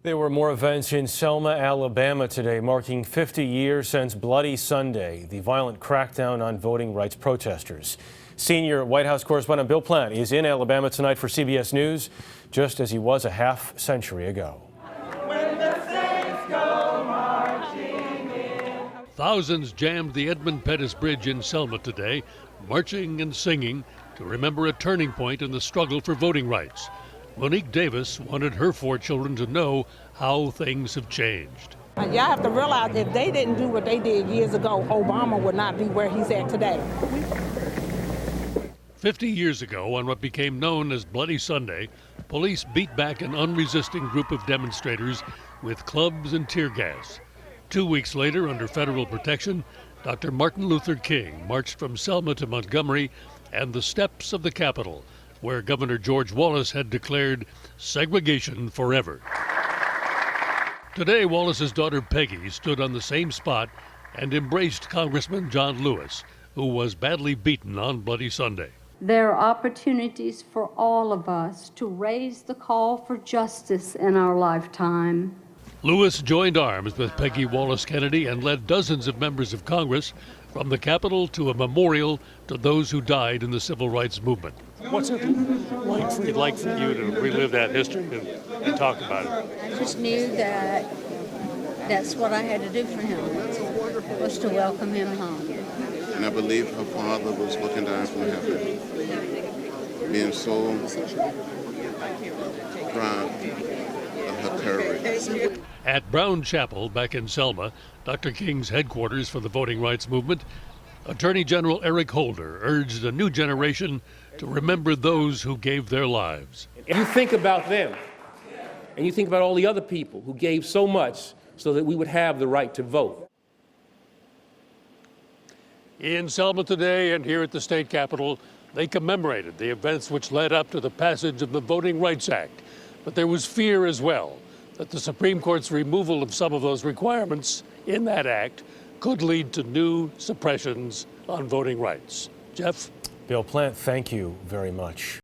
There were more events in Selma, Alabama today, marking 50 years since Bloody Sunday, the violent crackdown on voting rights protesters. Senior White House correspondent Bill Plante is in Alabama tonight for CBS News, just as he was a half century ago. When the saints go marching in. Thousands jammed the Edmund Pettus Bridge in Selma today, marching and singing to remember a turning point in the struggle for voting rights. Monique Davis wanted her 4 children to know how things have changed. Y'all have to realize if they didn't do what they did years ago, Obama would not be where he's at today. 50 years ago, on what became known as Bloody Sunday, police beat back an unresisting group of demonstrators with clubs and tear gas. 2 weeks later, under federal protection, Dr. Martin Luther King marched from Selma to Montgomery and the steps of the Capitol, where Governor George Wallace had declared segregation forever. Today, Wallace's daughter Peggy stood on the same spot and embraced Congressman John Lewis, who was badly beaten on Bloody Sunday. There are opportunities for all of us to raise the call for justice in our lifetime. Lewis joined arms with Peggy Wallace Kennedy and led dozens of members of Congress from the Capitol to a memorial to those who died in the civil rights movement. What's it like for you to relive that history and talk about it? I just knew that that's what I had to do for him, was to welcome him home. And I believe her father was looking down from heaven, being so proud of her courage. At Brown Chapel, back in Selma, Dr. King's headquarters for the voting rights movement, Attorney General Eric Holder urged a new generation to remember those who gave their lives. If you think about them, and you think about all the other people who gave so much so that we would have the right to vote. In Selma today and here at the state capitol, they commemorated the events which led up to the passage of the Voting Rights Act. But there was fear as well that the Supreme Court's removal of some of those requirements in that act could lead to new suppressions on voting rights. Jeff? Bill Plante, thank you very much.